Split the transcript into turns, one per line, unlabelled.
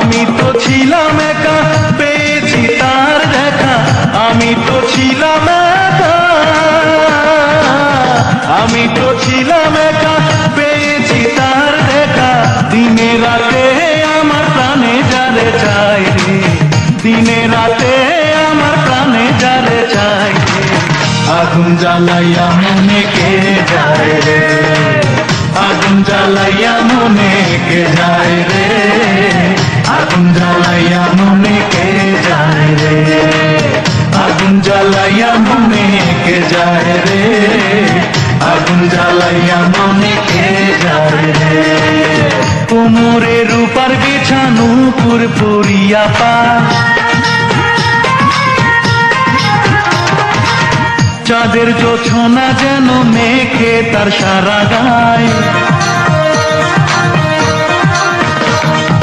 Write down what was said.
আমি তো ছিলাম একা, পেয়েছি তার দেখা। আমি তো ছিলাম একা, আমি তো ছিলাম একা, পেয়েছি তার দেখা। দিনে রাতে আমার প্রাণে যারে চাই রে, দিনে রাতে আমার প্রাণে যারে চাই রে। আগুন জ্বালাইয়া মনে কে যায় রে, আগুন জ্বালাইয়া মনে কে যায় রে, আগুন জ্বালাইয়া মনে কে যায় রে, আগুন জ্বালাইয়া মনে কে যায় রে, আগুন জ্বালাইয়া মনে কে যায় রে। কোমরে রূপার বিছানো পুরপুরিয়া পা, চাঁদের জোছনা যেন মেখে তার সারা গায়।